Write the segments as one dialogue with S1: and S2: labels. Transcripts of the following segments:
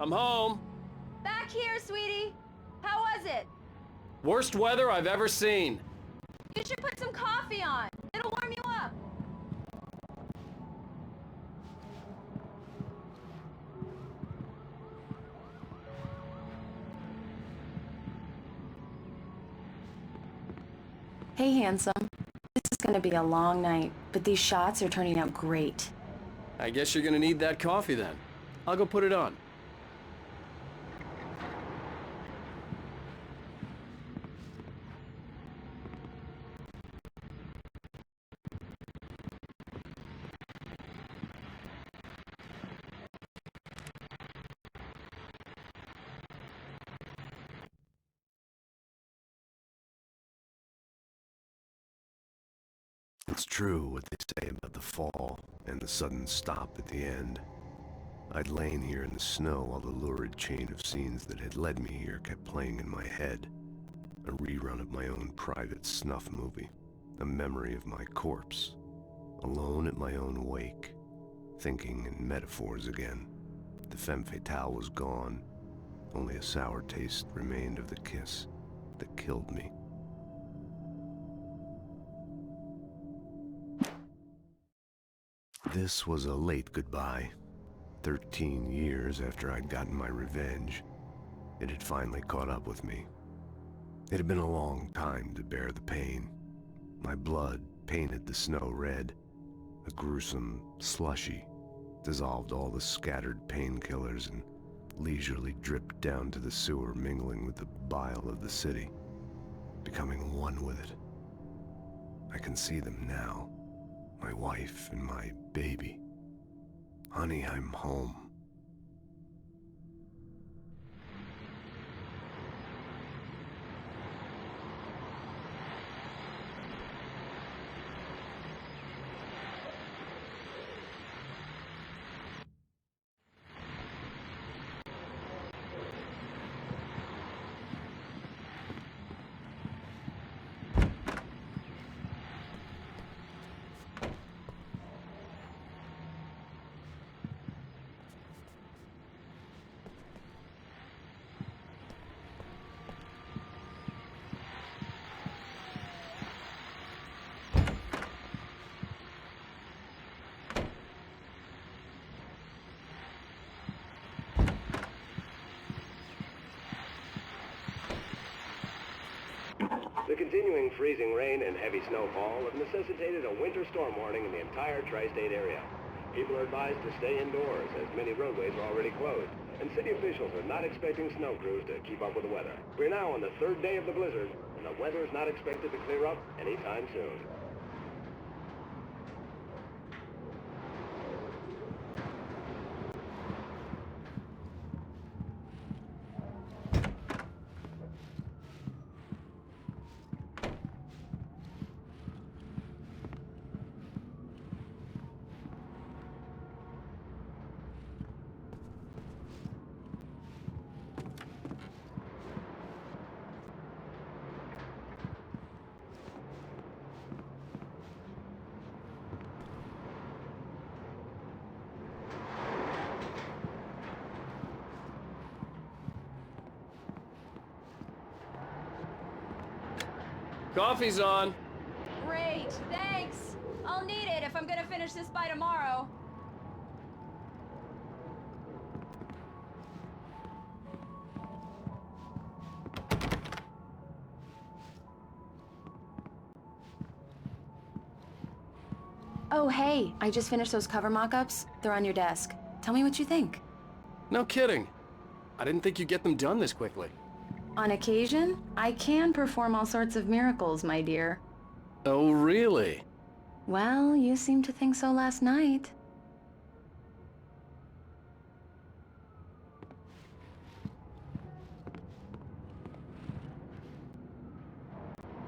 S1: I'm home.
S2: Back here, sweetie. How was it?
S1: Worst weather I've ever seen.
S2: You should put some coffee on. It'll warm you up. Hey, handsome. This is gonna be a long night, but these shots are turning out great.
S1: I guess you're gonna need that coffee then. I'll go put it on.
S3: It's true what they say about the fall and the sudden stop at the end. I'd lain here in the snow while the lurid chain of scenes that had led me here kept playing in my head. A rerun of my own private snuff movie. A memory of my corpse. Alone at my own wake. Thinking in metaphors again. The femme fatale was gone. Only a sour taste remained of the kiss that killed me. This was a late goodbye. 13 years after I'd gotten my revenge, it had finally caught up with me. It had been a long time to bear the pain. My blood painted the snow red. A gruesome slushy dissolved all the scattered painkillers and leisurely dripped down to the sewer, mingling with the bile of the city, becoming one with it. I can see them now. My wife and my baby. Honey, I'm home.
S4: The continuing freezing rain and heavy snowfall have necessitated a winter storm warning in the entire tri-state area. People are advised to stay indoors as many roadways are already closed, and city officials are not expecting snow crews to keep up with the weather. We're now on the third day of the blizzard, and the weather is not expected to clear up anytime soon.
S1: Coffee's on.
S2: Great, thanks. I'll need it if I'm gonna finish this by tomorrow. Oh, hey, I just finished those cover mock-ups. They're on your desk. Tell me what you think.
S1: No kidding. I didn't think you'd get them done this quickly.
S2: On occasion, I can perform all sorts of miracles, my dear.
S1: Oh, really?
S2: Well, you seemed to think so last night.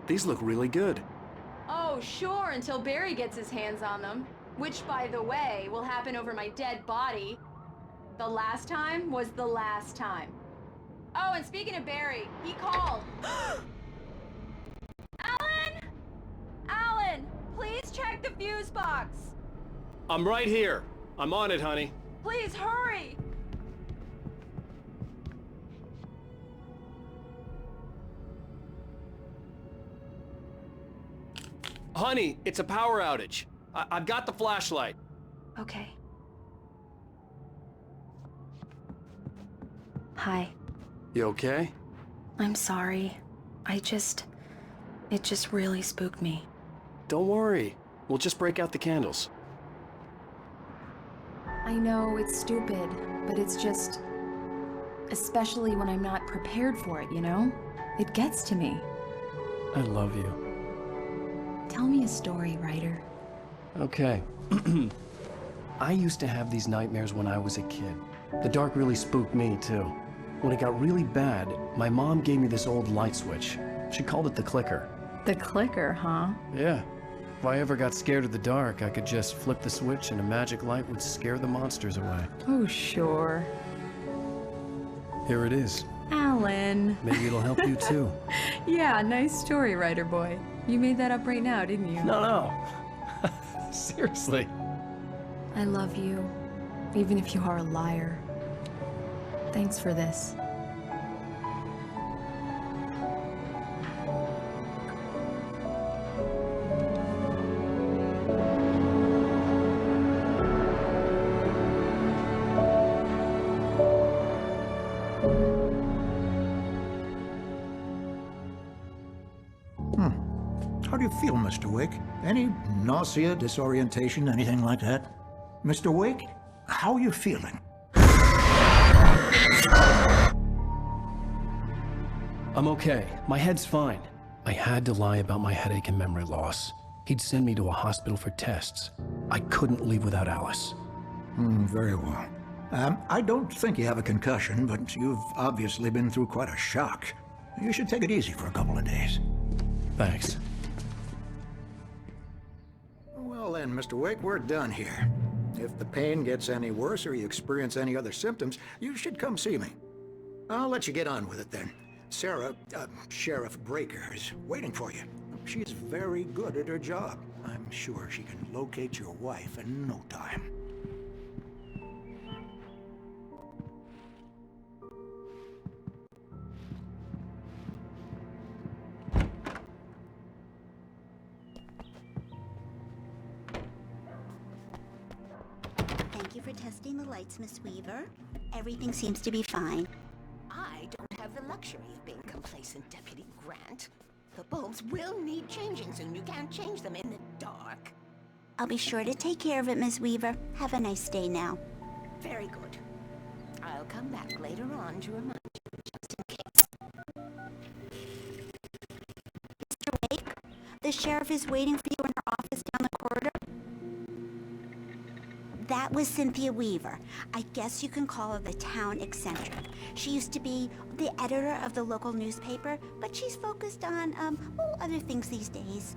S1: These look really good.
S2: Oh, sure, until Barry gets his hands on them. Which, by the way, will happen over my dead body. The last time was the last time. Oh, and speaking of Barry, he called. Alan! Alan, please check the fuse box.
S1: I'm right here. I'm on it, honey.
S2: Please hurry.
S1: Honey, it's a power outage. I've got the flashlight.
S2: Okay. Hi.
S1: You okay?
S2: I'm sorry. It just really spooked me.
S1: Don't worry. We'll just break out the candles.
S2: I know it's stupid, but it's just... Especially when I'm not prepared for it, you know? It gets to me.
S1: I love you.
S2: Tell me a story, writer.
S1: Okay. I used to have these nightmares when I was a kid. The dark really spooked me, too. When it got really bad, my mom gave me this old light switch. She called it the clicker.
S2: The clicker, huh?
S1: Yeah. If I ever got scared of the dark, I could just flip the switch and a magic light would scare the monsters away.
S2: Oh, sure.
S1: Here it is.
S2: Alan.
S1: Maybe it'll help you, too.
S2: Yeah, nice story, writer boy. You made that up right now, didn't you?
S1: No. Seriously.
S2: I love you, even if you are a liar. Thanks for this.
S5: How do you feel, Mr. Wake? Any nausea, disorientation, anything like that? Mr. Wake, how are you feeling?
S1: I'm okay. My head's fine. I had to lie about my headache and memory loss. He'd send me to a hospital for tests. I couldn't leave without Alice.
S5: Very well. I don't think you have a concussion, but you've obviously been through quite a shock. You should take it easy for a couple of days.
S1: Thanks.
S5: Well then, Mr. Wake, we're done here. If the pain gets any worse or you experience any other symptoms, you should come see me. I'll let you get on with it then. Sarah, Sheriff Breaker, is waiting for you. She's very good at her job. I'm sure she can locate your wife in no time.
S6: Thank you for testing the lights, Miss Weaver. Everything seems to be fine.
S7: I don't have the luxury of being complacent, Deputy Grant. The bulbs will need changing soon. You can't change them in the dark.
S6: I'll be sure to take care of it, Miss Weaver. Have a nice day now.
S7: Very good. I'll come back later on to remind you, just in case.
S6: Mr. Wake, the sheriff is waiting for you in her office down the corridor. That was Cynthia Weaver. I guess you can call her the town eccentric. She used to be the editor of the local newspaper, but she's focused on, other things these days.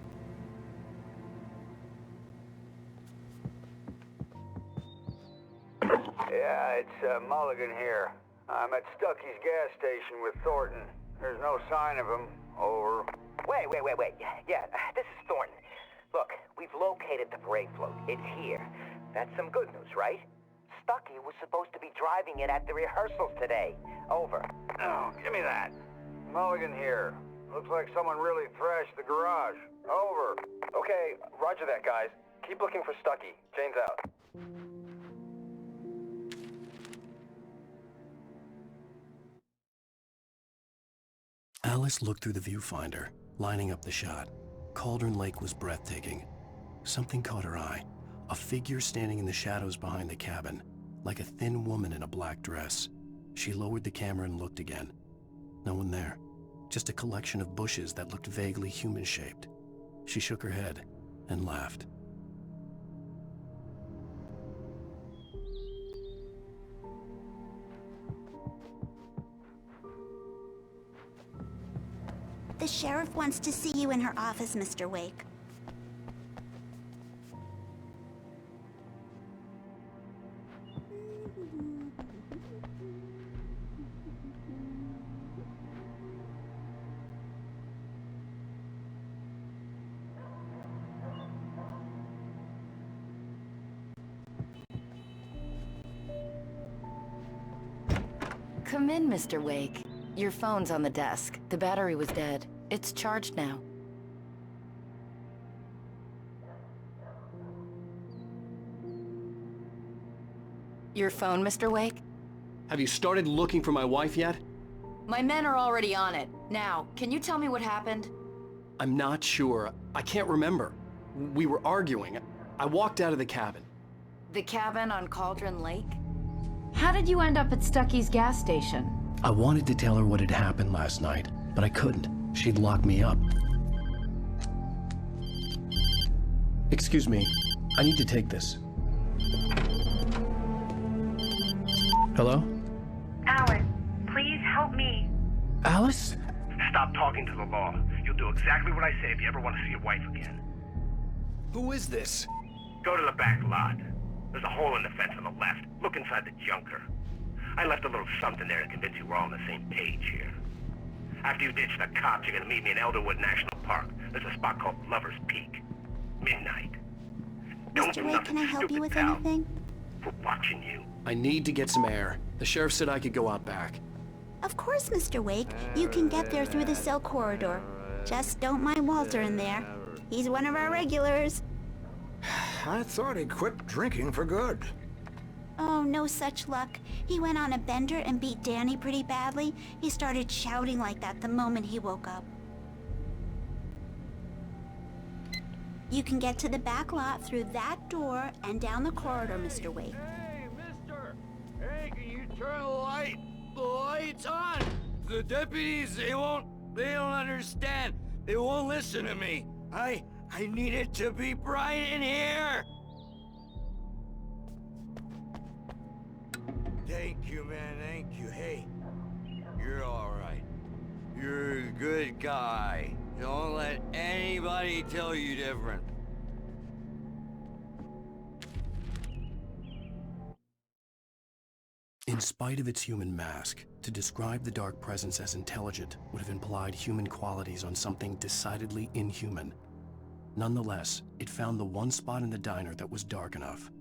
S8: Yeah, it's Mulligan here. I'm at Stucky's gas station with Thornton. There's no sign of him. Over.
S9: Wait. Yeah, this is Thornton. Look, we've located the parade float. It's here. That's some good news, right? Stucky was supposed to be driving it at the rehearsals today. Over.
S8: Oh, give me that. Mulligan here. Looks like someone really thrashed the garage. Over.
S10: Okay, roger that, guys. Keep looking for Stucky. Jane's out.
S3: Alice looked through the viewfinder, lining up the shot. Cauldron Lake was breathtaking. Something caught her eye. A figure standing in the shadows behind the cabin, like a thin woman in a black dress. She lowered the camera and looked again. No one there. Just a collection of bushes that looked vaguely human-shaped. She shook her head and laughed.
S6: The sheriff wants to see you in her office, Mr. Wake.
S11: Come in, Mr. Wake. Your phone's on the desk. The battery was dead. It's charged now. Your phone, Mr. Wake?
S1: Have you started looking for my wife yet?
S11: My men are already on it. Now, can you tell me what happened?
S1: I'm not sure. I can't remember. We were arguing. I walked out of the cabin.
S11: The cabin on Cauldron Lake? How did you end up at Stucky's gas station?
S1: I wanted to tell her what had happened last night, but I couldn't. She'd lock me up. Excuse me. I need to take this. Hello?
S12: Alan, please help me.
S1: Alice?
S4: Stop talking to the law. You'll do exactly what I say if you ever want to see your wife again.
S1: Who is this?
S4: Go to the back lot. There's a hole in the fence on the left. Look inside the junker. I left a little something there to convince you we're all on the same page here. After you ditch the cops, you're gonna meet me in Elderwood National Park. There's a spot called Lover's Peak. Midnight. Don't do
S6: Mr. Wake,
S4: nothing
S6: can I help
S4: stupid,
S6: you with
S4: pal.
S6: anything?
S4: We're watching you.
S1: I need to get some air. The sheriff said I could go out back.
S6: Of course, Mr. Wake. You can get there through the cell corridor. Just don't mind Walter in there. He's one of our regulars.
S5: I thought he quit drinking for good.
S6: Oh, no such luck. He went on a bender and beat Danny pretty badly. He started shouting like that the moment he woke up. You can get to the back lot through that door and down the corridor, Mr. Wake.
S13: Hey, mister! Hey, can you turn the light? The light's on! The deputies, they don't understand. They won't listen to me. I need it to be bright in here! Thank you, man, thank you. Hey, you're alright. You're a good guy. Don't let anybody tell you different.
S1: In spite of its human mask, to describe the Dark Presence as intelligent would have implied human qualities on something decidedly inhuman. Nonetheless, it found the one spot in the diner that was dark enough.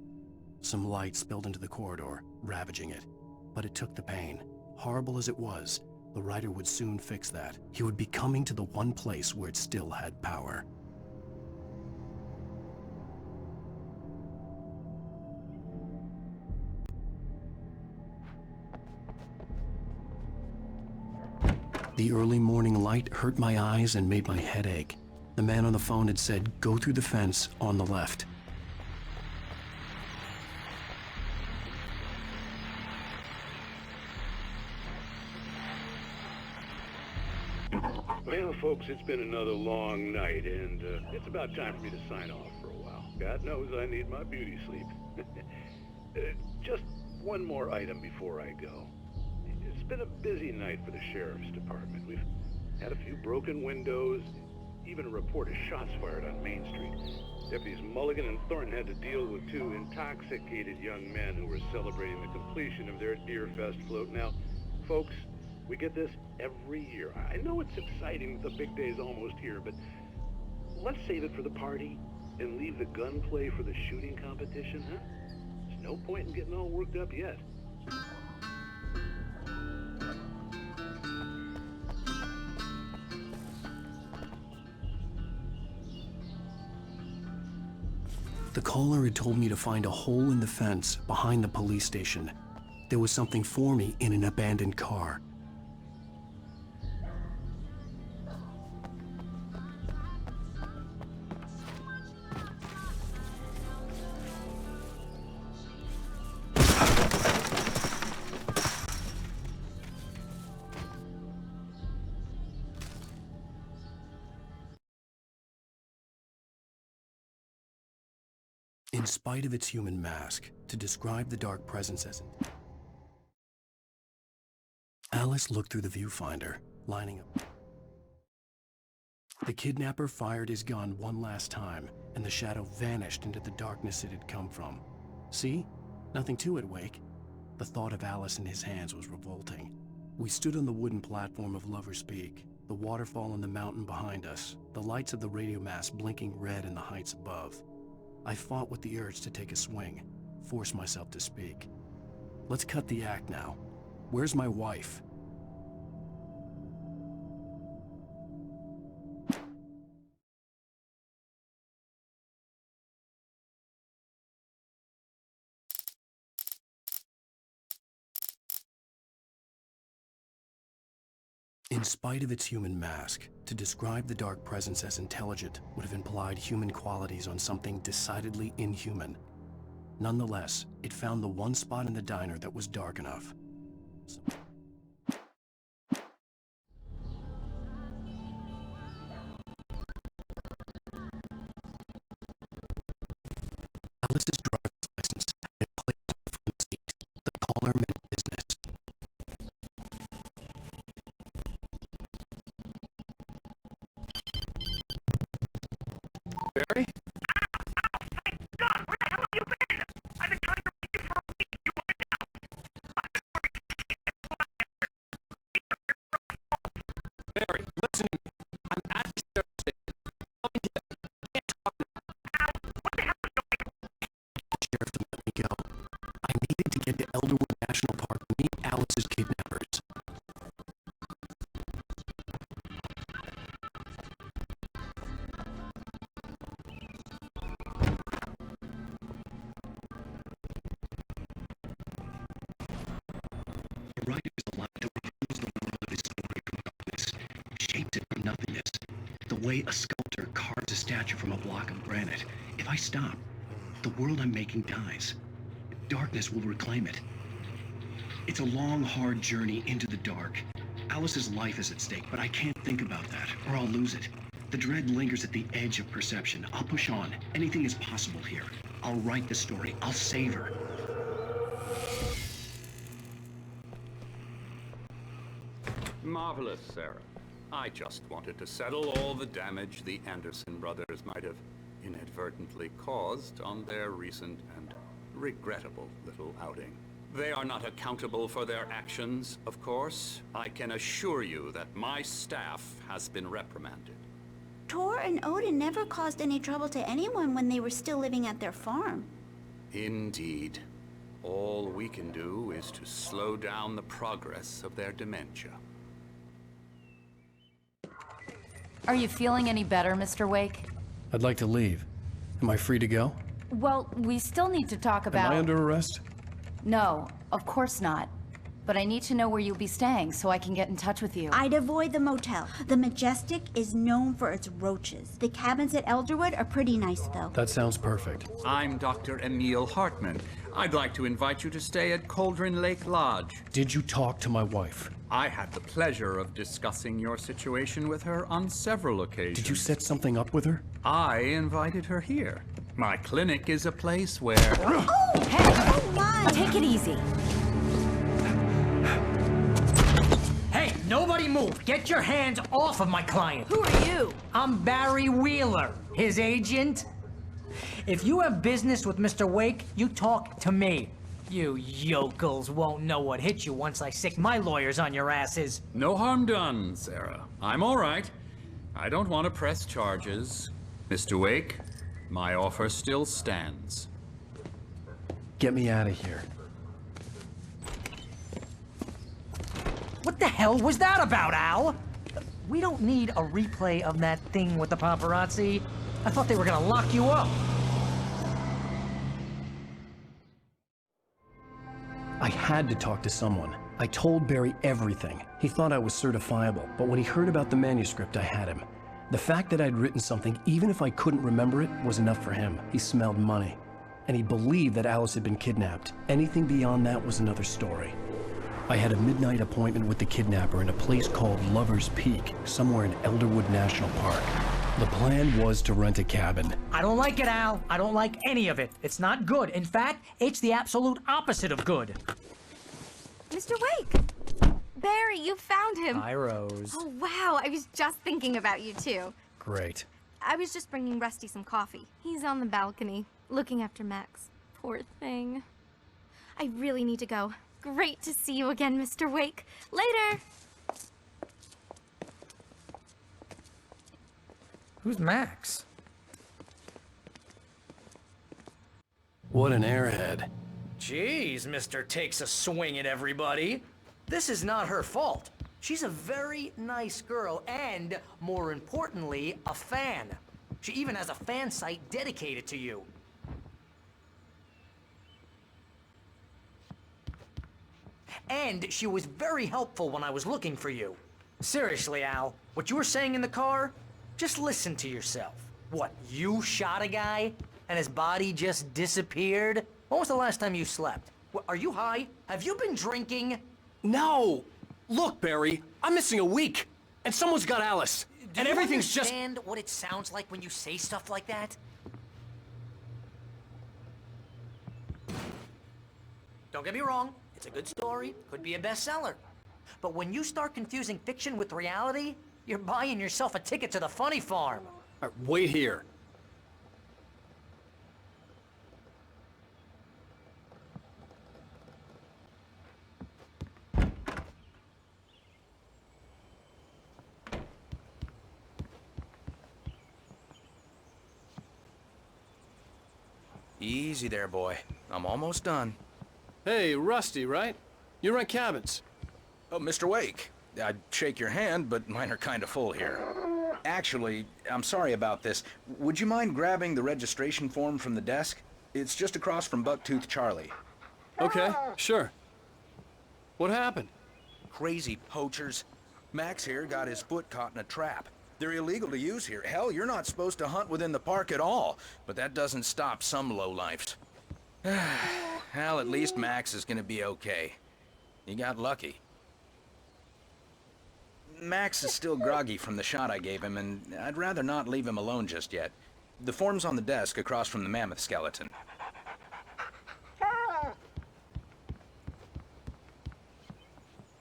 S1: Some light spilled into the corridor, ravaging it. But it took the pain. Horrible as it was, the writer would soon fix that. He would be coming to the one place where it still had power. The early morning light hurt my eyes and made my head ache. The man on the phone had said, go through the fence on the left.
S14: Well, folks, it's been another long night, and it's about time for me to sign off for a while. God knows I need my beauty sleep. Just one more item before I go. It's been a busy night for the Sheriff's Department. We've had a few broken windows, even a report of shots fired on Main Street. Deputies Mulligan and Thornton had to deal with two intoxicated young men who were celebrating the completion of their Deerfest float. Now, folks, we get this every year. I know it's exciting, the big day's almost here, but let's save it for the party and leave the gunplay for the shooting competition, huh? There's no point in getting all worked up yet.
S1: The caller had told me to find a hole in the fence behind the police station. There was something for me in an abandoned car. In spite of its human mask, to describe the Dark Presence as... Alice looked through the viewfinder, lining up. The kidnapper fired his gun one last time, and the shadow vanished into the darkness it had come from. See? Nothing to it, Wake. The thought of Alice in his hands was revolting. We stood on the wooden platform of Lover's Peak, the waterfall and the mountain behind us, the lights of the radio mast blinking red in the heights above. I fought with the urge to take a swing, force myself to speak. Let's cut the act now. Where's my wife? In spite of its human mask, to describe the Dark Presence as intelligent would have implied human qualities on something decidedly inhuman. Nonetheless, it found the one spot in the diner that was dark enough. Alice's driver's license had been placed on the front seat. The caller meant business. Barry? Barry, listen to me. I'm at the service station. Come and get me. I can't talk now. What the hell is going on? Sheriff, let me go. I needed to get to Elderwood National Park to meet Alice's kidnappers. The writers allowed to refuse the world of his story from darkness, shaped it from nothingness, the way a sculptor carves a statue from a block of granite. If I stop, the world I'm making dies. Darkness will reclaim it. It's a long, hard journey into the dark. Alice's life is at stake, but I can't think about that, or I'll lose it. The dread lingers at the edge of perception. I'll push on. Anything is possible here. I'll write the story. I'll save her.
S15: Marvelous, Sarah. I just wanted to settle all the damage the Anderson brothers might have inadvertently caused on their recent and regrettable little outing. They are not accountable for their actions, of course. I can assure you that my staff has been reprimanded.
S6: Tor and Odin never caused any trouble to anyone when they were still living at their farm.
S15: Indeed. All we can do is to slow down the progress of their dementia.
S11: Are you feeling any better, Mr. Wake?
S1: I'd like to leave. Am I free to go?
S11: Well, we still need to talk about...
S1: Am I under arrest?
S11: No, of course not. But I need to know where you'll be staying so I can get in touch with you.
S6: I'd avoid the motel. The Majestic is known for its roaches. The cabins at Elderwood are pretty nice, though.
S1: That sounds perfect.
S15: I'm Dr. Emil Hartman. I'd like to invite you to stay at Cauldron Lake Lodge.
S1: Did you talk to my wife?
S15: I had the pleasure of discussing your situation with her on several occasions.
S1: Did you set something up with her?
S15: I invited her here. My clinic is a place where...
S6: Oh! Hey! Oh, my!
S11: Take it easy.
S16: Hey, nobody move! Get your hands off of my client!
S11: Who are you?
S16: I'm Barry Wheeler, his agent. If you have business with Mr. Wake, you talk to me. You yokels won't know what hit you once I sick my lawyers on your asses.
S15: No harm done, Sarah. I'm all right. I don't want to press charges. Mr. Wake, my offer still stands.
S1: Get me out of here.
S16: What the hell was that about, Al? We don't need a replay of that thing with the paparazzi. I thought they were gonna lock you up.
S1: I had to talk to someone. I told Barry everything. He thought I was certifiable, but when he heard about the manuscript, I had him. The fact that I'd written something, even if I couldn't remember it, was enough for him. He smelled money. And he believed that Alice had been kidnapped. Anything beyond that was another story. I had a midnight appointment with the kidnapper in a place called Lover's Peak, somewhere in Elderwood National Park. The plan was to rent a cabin.
S16: I don't like it, Al. I don't like any of it. It's not good. In fact, it's the absolute opposite of good.
S17: Mr. Wake! Barry, you found him!
S16: Hi, Rose.
S17: Oh, wow. I was just thinking about you, too.
S1: Great.
S17: I was just bringing Rusty some coffee. He's on the balcony, looking after Max. Poor thing. I really need to go. Great to see you again, Mr. Wake. Later!
S16: Who's Max?
S1: What an airhead.
S16: Jeez, Mr. Takes a swing at everybody. This is not her fault. She's a very nice girl and, more importantly, a fan. She even has a fan site dedicated to you. And she was very helpful when I was looking for you. Seriously, Al, what you were saying in the car, just listen to yourself. What, you shot a guy and his body just disappeared? When was the last time you slept? What, are you high? Have you been drinking?
S1: No! Look, Barry, I'm missing a week, and someone's got Alice, and everything's just...
S16: Do you understand what it sounds like when you say stuff like that? Don't get me wrong, it's a good story, could be a bestseller. But when you start confusing fiction with reality, you're buying yourself a ticket to the funny farm.
S1: All right, wait here.
S18: Easy there, boy. I'm almost done.
S1: Hey, Rusty, right? You rent cabins.
S18: Oh, Mr. Wake. I'd shake your hand, but mine are kind of full here. Actually, I'm sorry about this. Would you mind grabbing the registration form from the desk? It's just across from Bucktooth Charlie.
S1: Okay, sure. What happened?
S18: Crazy poachers. Max here got his foot caught in a trap. They're illegal to use here. Hell, you're not supposed to hunt within the park at all. But that doesn't stop some lowlifes. Hell, at least Max is gonna be okay. He got lucky. Max is still groggy from the shot I gave him, and I'd rather not leave him alone just yet. The form's on the desk across from the mammoth skeleton.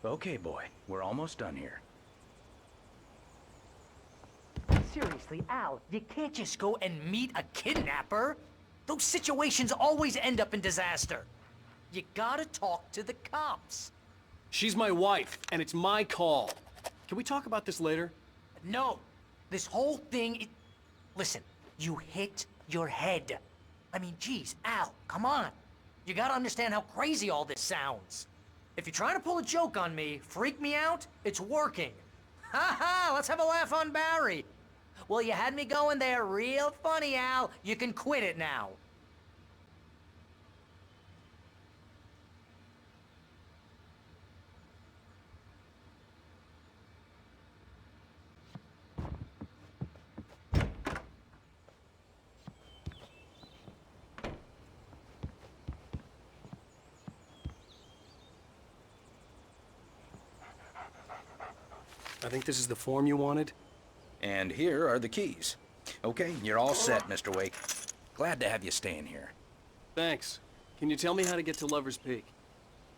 S18: Okay, boy. We're almost done here.
S16: Seriously, Al, you can't just go and meet a kidnapper. Those situations always end up in disaster. You gotta talk to the cops.
S1: She's my wife, and it's my call. Can we talk about this later?
S16: No. This whole thing... Listen, you hit your head. I mean, geez, Al, come on. You gotta understand how crazy all this sounds. If you're trying to pull a joke on me, freak me out, it's working. Ha ha, let's have a laugh on Barry. Well, you had me going there real funny, Al. You can quit it now.
S1: I think this is the form you wanted.
S18: And here are the keys. Okay, you're all set, Mr. Wake. Glad to have you staying here.
S1: Thanks. Can you tell me how to get to Lover's Peak?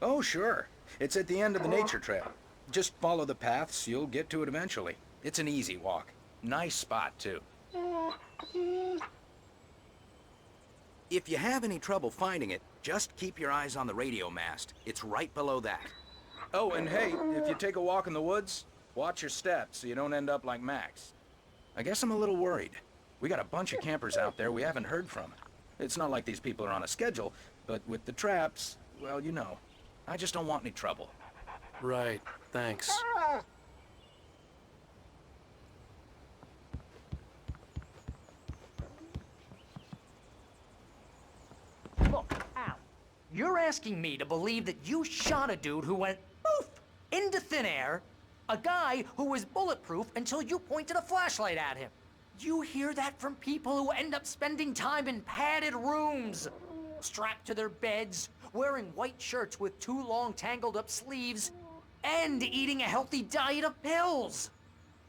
S18: Oh, sure. It's at the end of the nature trail. Just follow the paths, you'll get to it eventually. It's an easy walk. Nice spot, too. If you have any trouble finding it, just keep your eyes on the radio mast. It's right below that. Oh, and hey, if you take a walk in the woods, watch your steps so you don't end up like Max. I guess I'm a little worried. We got a bunch of campers out there we haven't heard from. It's not like these people are on a schedule, but with the traps, well, you know. I just don't want any trouble.
S1: Right, thanks.
S16: Look, Al, you're asking me to believe that you shot a dude who went poof into thin air, a guy who was bulletproof until you pointed a flashlight at him. You hear that from people who end up spending time in padded rooms, strapped to their beds, wearing white shirts with too long tangled up sleeves, and eating a healthy diet of pills.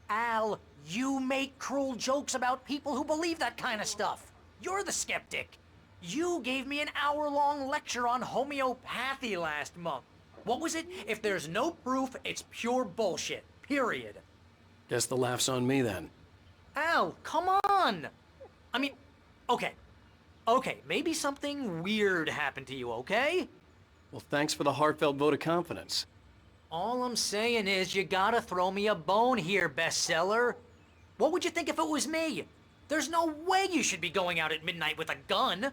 S16: Al, you make cruel jokes about people who believe that kind of stuff. You're the skeptic. You gave me an hour-long lecture on homeopathy last month. What was it? If there's no proof, it's pure bullshit. Period.
S1: Guess the laugh's on me then.
S16: Al, come on! I mean, okay. Okay, maybe something weird happened to you, okay?
S1: Well, thanks for the heartfelt vote of confidence.
S16: All I'm saying is you gotta throw me a bone here, bestseller. What would you think if it was me? There's no way you should be going out at midnight with a gun.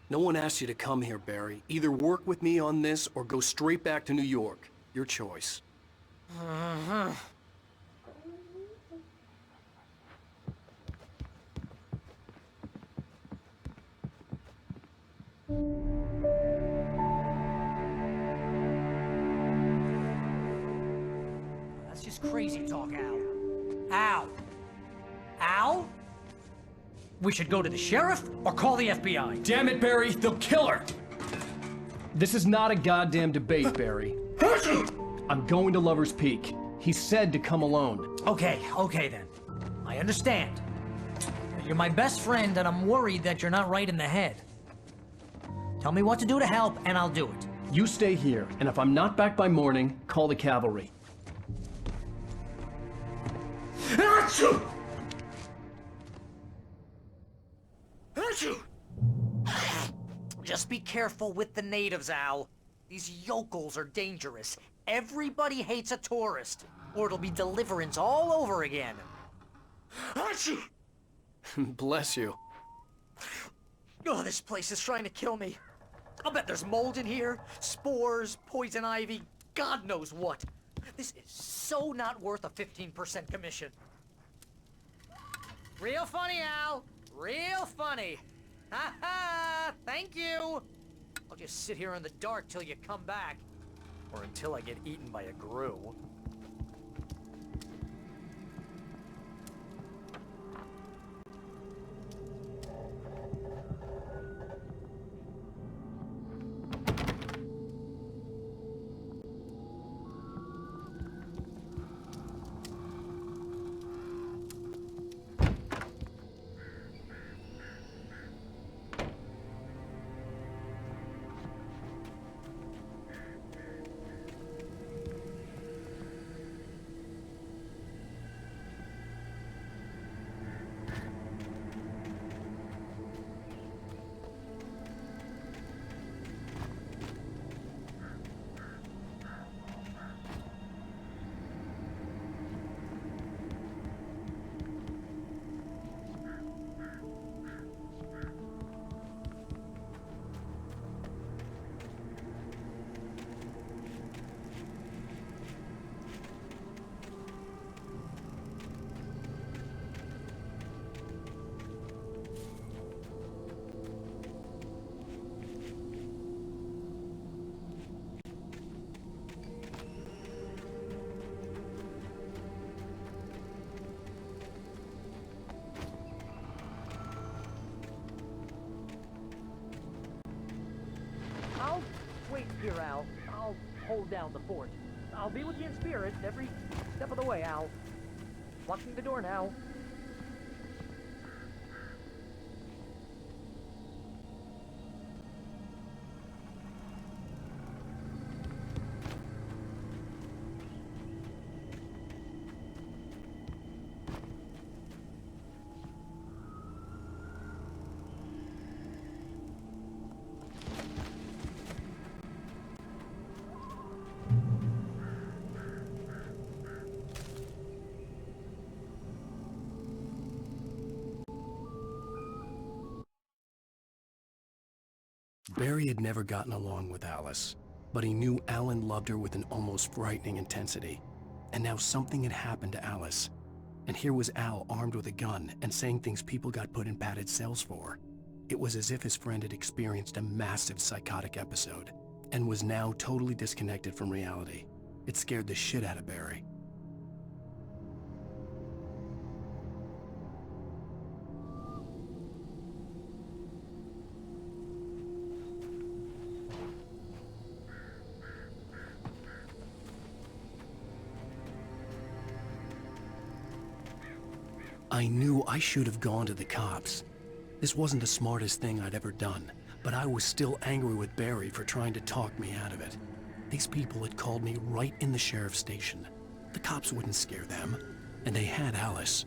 S1: No one asked you to come here, Barry. Either work with me on this or go straight back to New York. Your choice.
S16: That's just crazy talk. Al? We should go to the sheriff or call the FBI.
S1: Damn it, Barry, they'll kill her! This is not a goddamn debate, Barry. I'm going to Lover's Peak. He said to come alone.
S16: Okay then. I understand. You're my best friend and I'm worried that you're not right in the head. Tell me what to do to help and I'll do it.
S1: You stay here, and if I'm not back by morning, call the cavalry.
S16: Achoo! Just be careful with the natives, Al. These yokels are dangerous. Everybody hates a tourist, or it'll be deliverance all over again. Achoo!
S1: Bless you.
S16: Oh, this place is trying to kill me. I'll bet there's mold in here, spores, poison ivy, God knows what. This is so not worth a 15% commission. Real funny, Al. Real funny. Ha ha! Thank you! I'll just sit here in the dark till you come back. Or until I get eaten by a grue. Wait here, Al. I'll hold down the fort. I'll be with you in spirit every step of the way, Al. Locking the door now.
S1: Barry had never gotten along with Alice, but he knew Alan loved her with an almost frightening intensity. And now something had happened to Alice. And here was Al armed with a gun and saying things people got put in padded cells for. It was as if his friend had experienced a massive psychotic episode and was now totally disconnected from reality. It scared the shit out of Barry. I knew I should have gone to the cops. This wasn't the smartest thing I'd ever done, but I was still angry with Barry for trying to talk me out of it. These people had called me right in the sheriff's station. The cops wouldn't scare them, and they had Alice.